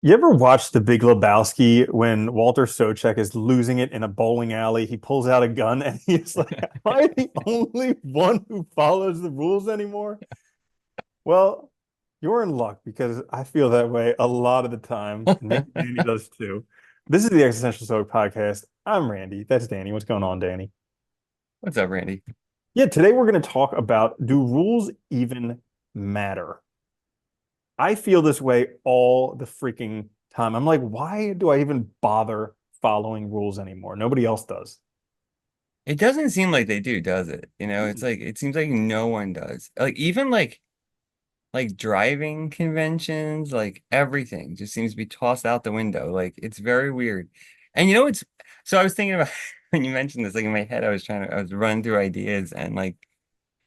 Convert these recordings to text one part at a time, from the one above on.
You ever watch The Big Lebowski when Walter Sobchak is losing it in a bowling alley? He pulls out a gun and he's like, "Am I the only one who follows the rules anymore?" Well, you're in luck because I feel that way a lot of the time, and maybe Danny does too. This is the Existential Stoic podcast. I'm Randy. That's Danny. What's going on, Danny? What's up, Randy? Yeah, today we're going to talk about, do rules even matter? I feel this way all the freaking time. I'm like, why do I even bother following rules anymore? Nobody else does. It doesn't seem like they do, does it? It's Mm. like it seems like no one does. Like even like driving conventions, like everything just seems to be tossed out the window. Like it's very weird. And it's so I was thinking about when you mentioned this, like in my head, I was running through ideas and like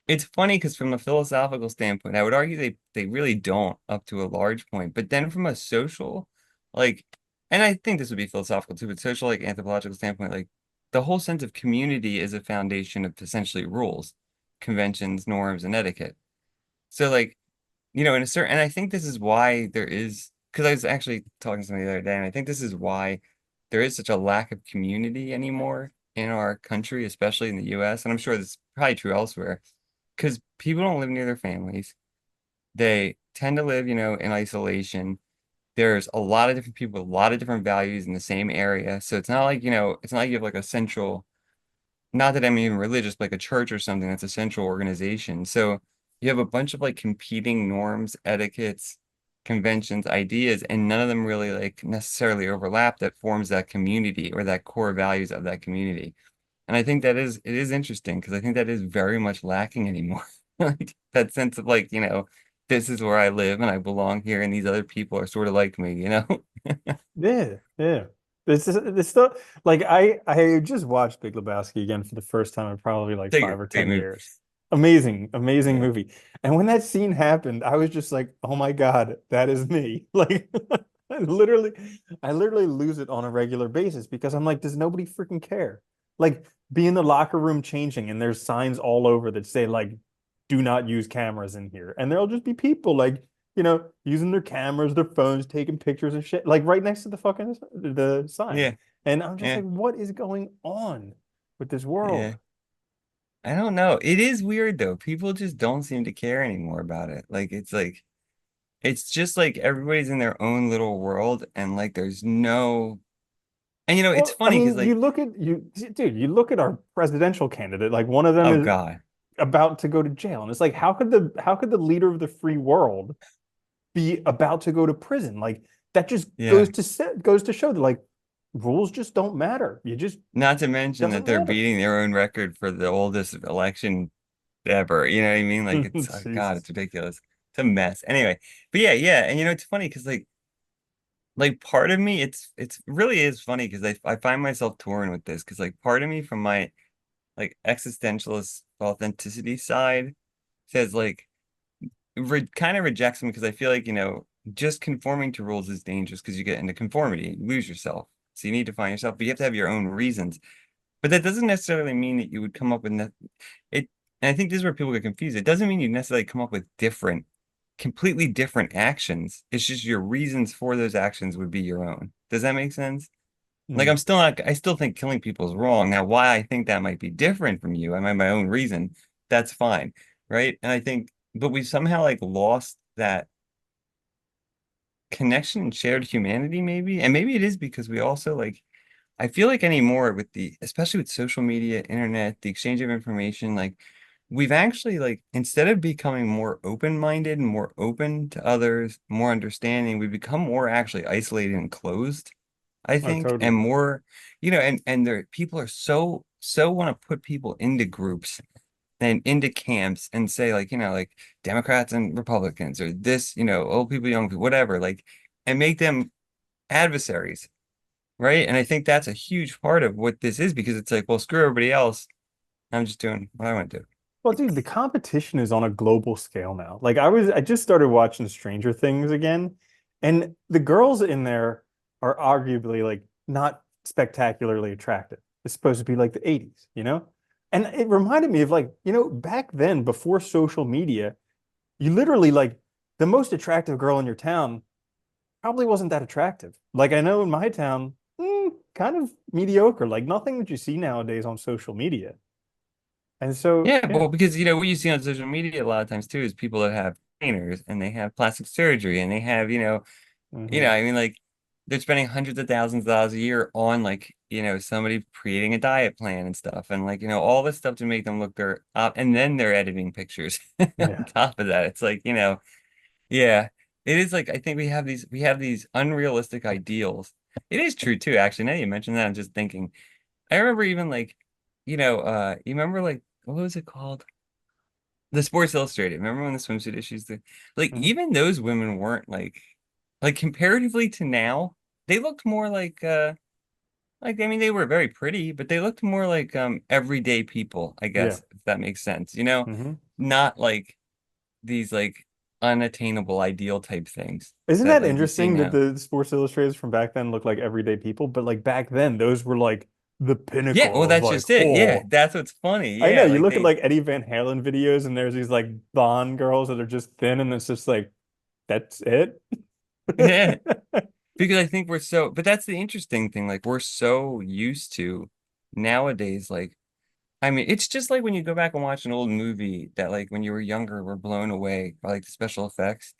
it's funny because from a philosophical standpoint, I would argue they really don't up to a large point. But then from a social, like, and I think this would be philosophical too, but social, like anthropological standpoint, like the whole sense of community is a foundation of essentially rules, conventions, norms, and etiquette. So like, in a certain, and I think this is why there is, because I was actually talking to somebody the other day, and I think this is why there is such a lack of community anymore in our country, especially in the US, and I'm sure this is probably true elsewhere because people don't live near their families. They tend to live, in isolation. There's a lot of different people with a lot of different values in the same area. So it's not like, it's not like you have like a central, not that I'm even religious, but like a church or something that's a central organization. So you have a bunch of like competing norms, etiquettes, conventions, ideas, and none of them really like necessarily overlap that forms that community or that core values of that community. And I think it is interesting because I think that is very much lacking anymore. Like that sense of like, this is where I live and I belong here and these other people are sort of like me. Yeah, yeah. This stuff, like I just watched Big Lebowski again for the first time in probably like Take a five or great ten move. years. Amazing, amazing Yeah. movie. And when that scene happened, I was just like, oh my God, that is me. Like I literally lose it on a regular basis because I'm like, does nobody freaking care? Like be in the locker room changing and there's signs all over that say like, do not use cameras in here. And there'll just be people like using their cameras, their phones, taking pictures and shit, like right next to the fucking the sign. Yeah. And I'm just Yeah. like, what is going on with this world? Yeah. I don't know. It is weird though. People just don't seem to care anymore about it. Like it's just like everybody's in their own little world and like there's no and it's Well, I funny because mean, you like look at you, dude, you look at our presidential candidate, like one of them oh is God. about to go to jail. And it's like, how could the leader of the free world be about to go to prison? Like that just Yeah. goes to show that like rules just don't matter. You just Not to mention that doesn't they're matter. beating their own record for the oldest election ever. You know what I mean? Like it's oh God, Jesus. it's ridiculous. It's a mess. Anyway, but yeah, yeah, and it's funny because like part of me, it's really is funny because I find myself torn with this because like part of me from my like existentialist authenticity side says like re kind of rejects them because I feel like just conforming to rules is dangerous because you get into conformity, you lose yourself. So you need to find yourself, but you have to have your own reasons. But that doesn't necessarily mean that you would come up with it. And I think this is where people get confused. It doesn't mean you necessarily come up with completely different actions. It's just your reasons for those actions would be your own. Does that make sense? Like Mm. I still think killing people is wrong. Now, why I think that might be different from you, I might have my own reason. That's fine, right? And I think, but we somehow like lost that connection and shared humanity, maybe. And maybe it is because we also like I feel like anymore with especially with social media, internet, the exchange of information, like we've actually like instead of becoming more open-minded and more open to others, more understanding, we become more actually isolated and closed, I Oh, think, and totally. more, and there people are so want to put people into groups and into camps and say like, like Democrats and Republicans or this, old people, young people, whatever, like, and make them adversaries. Right. And I think that's a huge part of what this is because it's like, well, screw everybody else. I'm just doing what I want to do. Well, dude, the competition is on a global scale now. Like I just started watching Stranger Things again, and the girls in there are arguably like not spectacularly attractive. It's supposed to be like the 80s, you know? And it reminded me of like, back then before social media, you literally like the most attractive girl in your town. probably wasn't that attractive. Like I know in my town, kind of mediocre, like nothing that you see nowadays on social media. And so, Yeah, yeah. well, because what you see on social media a lot of times too is people that have trainers and they have plastic surgery and they have, Hmm. I mean, like they're spending hundreds of thousands of dollars a year on like, somebody creating a diet plan and stuff and like, all this stuff to make them look their and then they're editing pictures on Yeah. top of that. It's like, yeah, it is like I think we have these unrealistic ideals. It is true too, actually. Now you mentioned that, I'm just thinking. I remember even like, you remember like what was it called? The Sports Illustrated. Remember when the swimsuit issues like Hmm. even those women weren't like comparatively to now, they looked more like I mean they were very pretty, but they looked more like everyday people, I Yeah. guess, if that makes sense. Hmm. Not like these like unattainable ideal type things Isn't that that like you see interesting that now. the Sports Illustrateds from back then look like everyday people? But like back then, those were like the Yeah, well pinnacle of that's like, just it. Yeah, oh, that's what's funny. I know. Yeah, You like look at they like Eddie Van Halen videos, and there's these like Bond girls that are just thin, and it's just like, that's it. yeah, because I think but that's the interesting thing. Like we're so used to nowadays, like I mean, it's just like when you go back and watch an old movie that like when you were younger were blown away by like the special effects.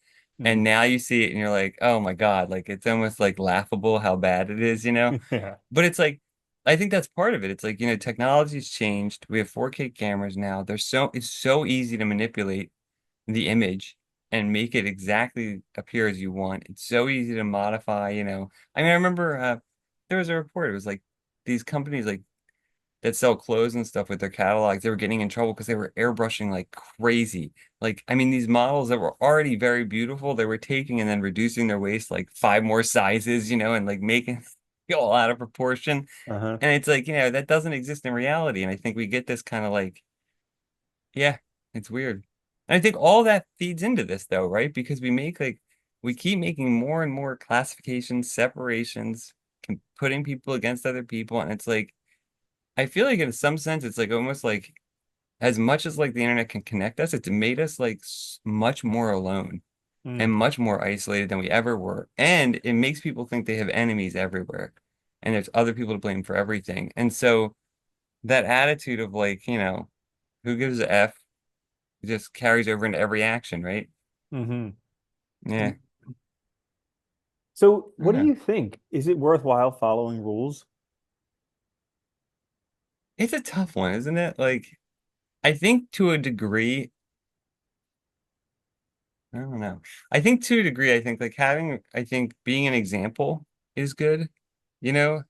And Mhm. now you see it and you're like, oh my God, like it's almost like laughable how bad it is. Yeah. But it's like I think that's part of it. It's like, technology's changed. We have 4K cameras now. It's so easy to manipulate the image and make it exactly appear as you want. It's so easy to modify. I mean, I remember there was a report. It was like these companies like that sell clothes and stuff with their catalogs, they were getting in trouble because they were airbrushing like crazy. Like, I mean, these models that were already very beautiful, they were taking and then reducing their waist like five more sizes, and like making it all out of proportion. Uh-huh. And it's like, that doesn't exist in reality. And I think we get this kind of like, yeah, it's weird. And I think all that feeds into this though, right? Because we keep making more and more classifications, separations, putting people against other people. And it's like, I feel like in some sense, it's like almost like as much as like the internet can connect us, it's made us like much more alone and Mm. much more isolated than we ever were. And it makes people think they have enemies everywhere and there's other people to blame for everything. And so that attitude of like, who gives a F just carries over into every action, right? Hmm. Yeah. So, I what don't do know. you think? Is it worthwhile following rules? It's a tough one, isn't it? Like, I think to a degree, I don't know. I think to a degree, I think like I think being an example is good, and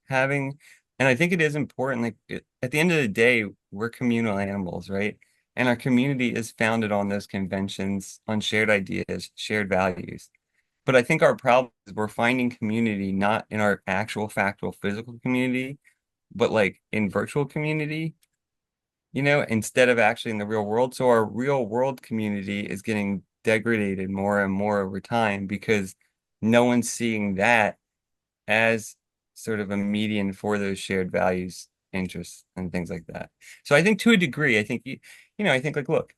I think it is important. Like at the end of the day, we're communal animals, right? And our community is founded on those conventions, on shared ideas, shared values. But I think our problem is we're finding community not in our actual factual physical community, but like in virtual community, instead of actually in the real world. So our real world community is getting degraded more and more over time because no one's seeing that as sort of a median for those shared values, interests, and things like that. So I think to a degree, I think I think like, look,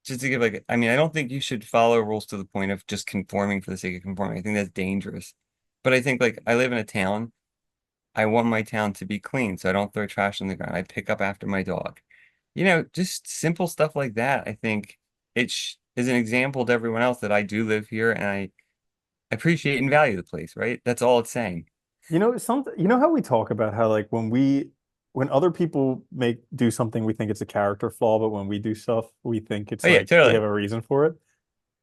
just to give like, I mean, I don't think you should follow rules to the point of just conforming for the sake of conforming. I think that's dangerous. But I think like I live in a town. I want my town to be clean, so I don't throw trash on the ground. I pick up after my dog. Just simple stuff like that. I think is an example to everyone else that I do live here and I appreciate and value the place, right? That's all it's saying. You know how we talk about how like when other people make do something, we think it's a character flaw, but when we do stuff, we think it's Oh yeah, like we have totally. a reason for it.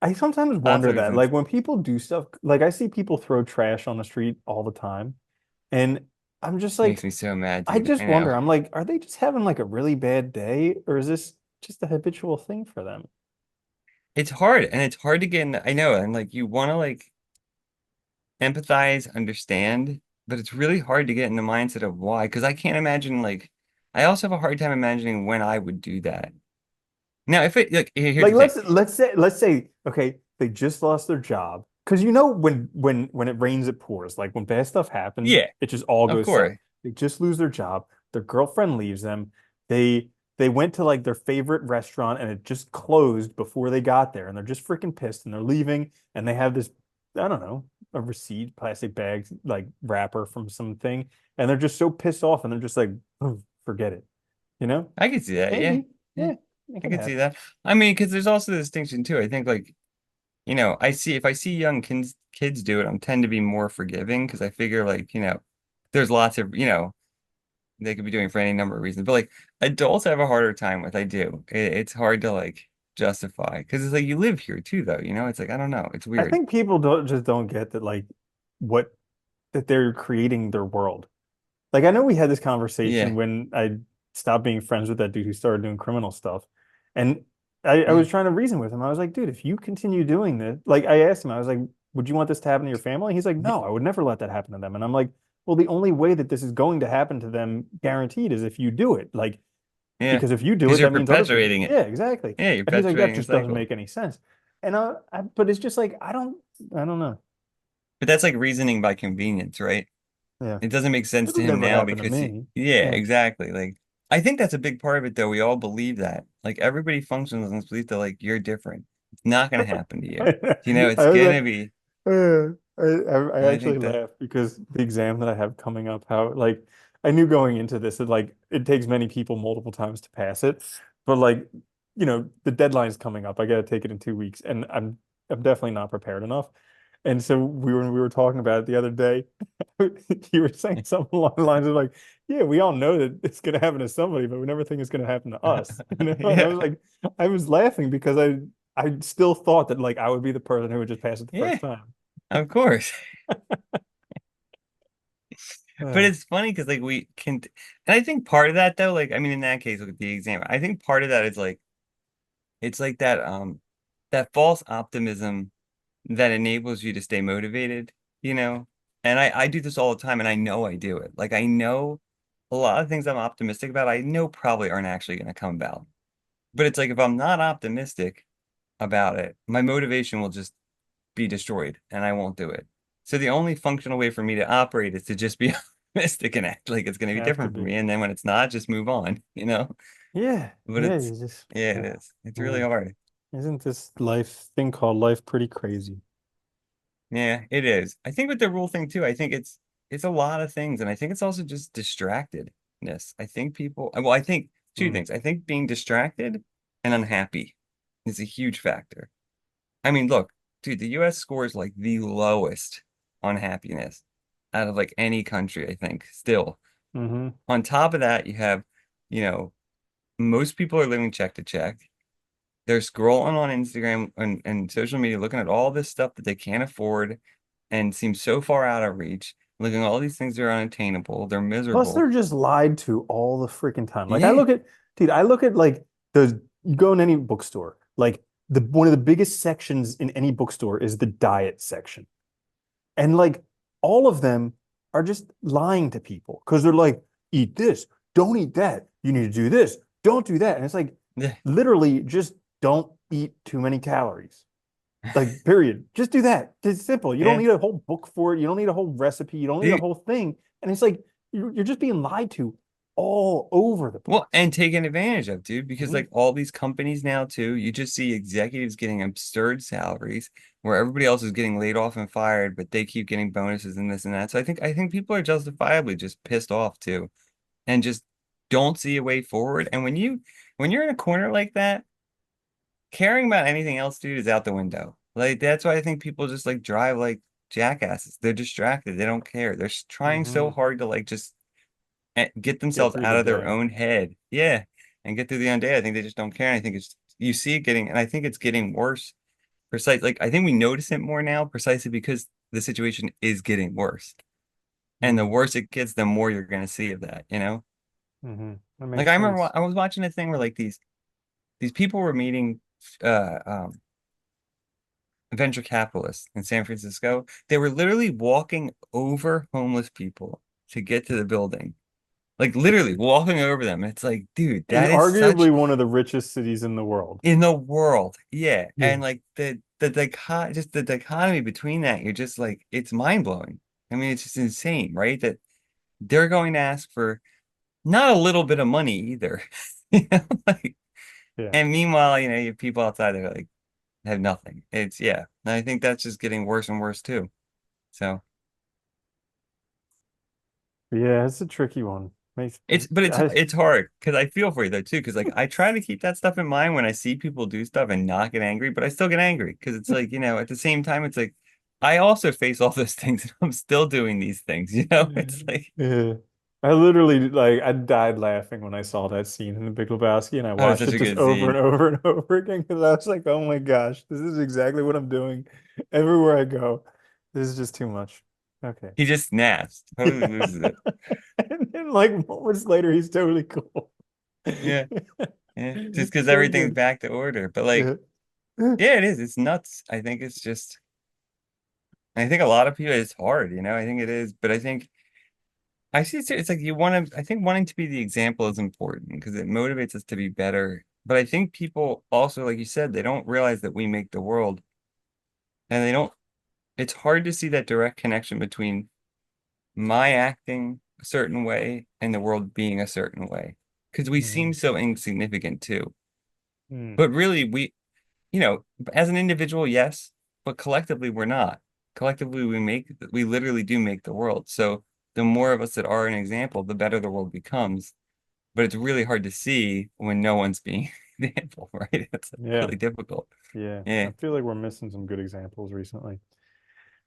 I sometimes Lots wonder of that, reasons. like when people do stuff, like I see people throw trash on the street all the time, and I'm just Makes like, me so mad, I dude. just I know. wonder, I'm like, are they just having like a really bad day, or is this just a habitual thing for them? It's hard and it's hard to get in. I know, and like you want to like empathize, understand, but it's really hard to get in the mindset of why. Because I can't imagine like I also have a hard time imagining when I would do that. Now, if it like here's Like the thing. let's say okay, they just lost their job. Because you know when it rains it pours. Like when bad stuff happens, Yeah, it just all of goes south. course. They just lose their job. Their girlfriend leaves them. They they went to like their favorite restaurant and it just closed before they got there and they're just freaking pissed and they're leaving and they have I don't know, a receipt, plastic bags, like wrapper from something, and they're just so pissed off, and they're just like, "Oh, forget it, you know? I could see that. Yeah. Maybe, Yeah. yeah, it I could could see happen. that. I mean, because there's also the distinction too. I think like, I see if I see young kids do it, I'm tend to be more forgiving because I figure like, there's lots of, they could be doing it for any number of reasons. But like adults I have a harder time with. I do. It's hard to like justify because it's like you live here too, though. It's like I don't know. It's I weird. think people don't get that like what that they're creating their world. Like I know we had this conversation Yeah. when I stopped being friends with that dude who started doing criminal stuff. And I Yeah. was trying to reason with him. I was like, dude, if you continue doing this, like I asked him, I was like, would you want this to happen to your family? He's like, no, I would never let that happen to them. And I'm like, well, the only way that this is going to happen to them guaranteed is if you do it. Like, Yeah. because if you do Because it, you're that means other people. perpetuating it. Yeah, exactly. Yeah, you're And he's like, that perpetuating a just doesn't cycle. make any sense. And but it's just like, I don't know. But that's like reasoning by convenience, right? Yeah. It doesn't make sense to It'll him never now happen to because me. yeah, Yeah. exactly. Like I think that's a big part of it though. We all believe that. Like everybody functions on this belief that like you're different. It's not gonna happen to you. It's I was gonna like, be. I And I actually think that laughed because the exam that I have coming up, how like I knew going into this that like it takes many people multiple times to pass it, but like the deadline's coming up. I got to take it in 2 weeks, and I'm definitely not prepared enough. And so we were talking about it the other day. You were saying something along the lines of like, yeah, we all know that it's going to happen to somebody, but we never think it's going to happen to us. And I yeah, was like, I was laughing because I still thought that like I would be the person who would just pass it the yeah, first time. of course. But Uh, it's funny because like we can, and I think part of that though, like I mean, in that case, look at the exam. I think part of that is like it's like that false optimism that enables you to stay motivated, you know? And I do this all the time and I know I do it. Like I know a lot of things I'm optimistic about, I know probably aren't actually going to come about. But it's like if I'm not optimistic about it, my motivation will just be destroyed and I won't do it. So the only functional way for me to operate is to just be optimistic and act like it's going to be have to different for be. me. And then when it's not, just move on, you know? Yeah, But yeah. it's, You just yeah, it is. It's really man, hard. isn't this life thing called life pretty crazy? Yeah, it is. I think with the rule thing too, I think it's a lot of things, and I think it's also just distractedness. I think people, well, I think two Mm. things. I think being distracted and unhappy is a huge factor. I mean, look, dude, the US scores like the lowest on happiness out of like any country, I think, still. Hmm. On top of that, you have, you know, most people are living check to check. They're scrolling on Instagram and social media, looking at all this stuff that they can't afford and seem so far out of reach, looking at all these things that are unattainable. They're Plus, miserable. they're just lied to all the freaking time. Like Yeah. I look at like those. You go in any bookstore, like the one of the biggest sections in any bookstore is the diet section. And like all of them are just lying to people because they're like, eat this, don't eat that. You need to do this, don't do that. And it's like Yeah. literally just don't eat too many calories. Like, period. Just do that. It's simple. You don't Yeah. need a whole book for it. You don't need a whole recipe. You don't need a Dude, whole thing. And it's like you're just being lied to all over the well, place. and taken advantage of, dude, because Mhm. like all these companies now too, you just see executives getting absurd salaries where everybody else is getting laid off and fired, but they keep getting bonuses and this and that. So I think people are justifiably just pissed off too and just don't see a way forward. And when you're in a corner like that, caring about anything else, dude, is out the window. Like that's why I think people just like drive like jackasses. They're distracted. They don't care. They're trying so Mhm. hard to like just get Get themselves through out the of their day. own head. Yeah, and get through the end day. I think they just don't care. And I think it's you see it getting, and I think it's getting worse. Like I think we notice it more now, precisely because the situation is getting worse. And the Mm. worse it gets, the more you're going to see of that. That Like makes I remember sense. I was watching a thing where like these people were meeting uh um venture capitalists in San Francisco. They were literally walking over homeless people to get to the building. Like literally walking over them. It's like, dude, In that is such arguably one of the richest cities in the world. in the world. Yeah. Yeah. And like just the dichotomy between that, you're just like, it's mind-blowing. I mean, it's just insane, right? That they're going to ask for not a little bit of money either. Like, Yeah. and meanwhile, you have people outside that are like have nothing. It's yeah. And I think that's just getting worse and worse too. So Yeah, it's a tricky one. Makes but I, it's hard because I feel for you though too. Because like I try to keep that stuff in mind when I see people do stuff and not get angry, but I still get angry because it's like, at the same time, it's like I also face all those things and I'm still doing these things, you know? It's like, yeah. I literally like I died laughing when I saw that scene in The Big Lebowski, and I oh, it's watched such it a just good over and scene. over and over again because I was like, oh my gosh, this is exactly what I'm doing everywhere I go. This is just too much. Okay. He just snaps, totally Yeah. loses it. And then like moments later, he's totally cool. Yeah, yeah. Just because So everything's good. back to order. But like, Yeah. yeah, it is. It's nuts. I think it's just, I think a lot of people, it's hard, I think it is. But I think I see it's like you want to, I think wanting to be the example is important because it motivates us to be better. But I think people also, like you said, they don't realize that we make the world and they don't, it's hard to see that direct connection between my acting a certain way and the world being a certain way because we seem Mhm. so insignificant too. Mm. But really, as an individual, yes, but collectively, we're not. Collectively, we literally do make the world. So the more of us that are an example, the better the world becomes. But it's really hard to see when no one's being an example, right? It's Yeah. really difficult. Yeah. I Yeah. feel like we're missing some good examples recently.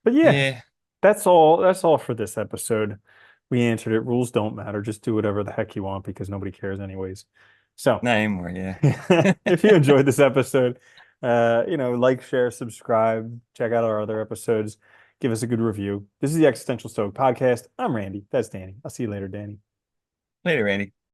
But yeah, Yeah. that's all. That's all for this episode. We answered it. Rules don't matter. Just do whatever the heck you want because nobody cares anyways. So, Not anymore. Yeah. if you enjoyed this episode, like, share, subscribe, check out our other episodes, give us a good review. This is the Existential Stoic Podcast. I'm Randy. That's Danny. I'll see you later, Danny. Later, Randy.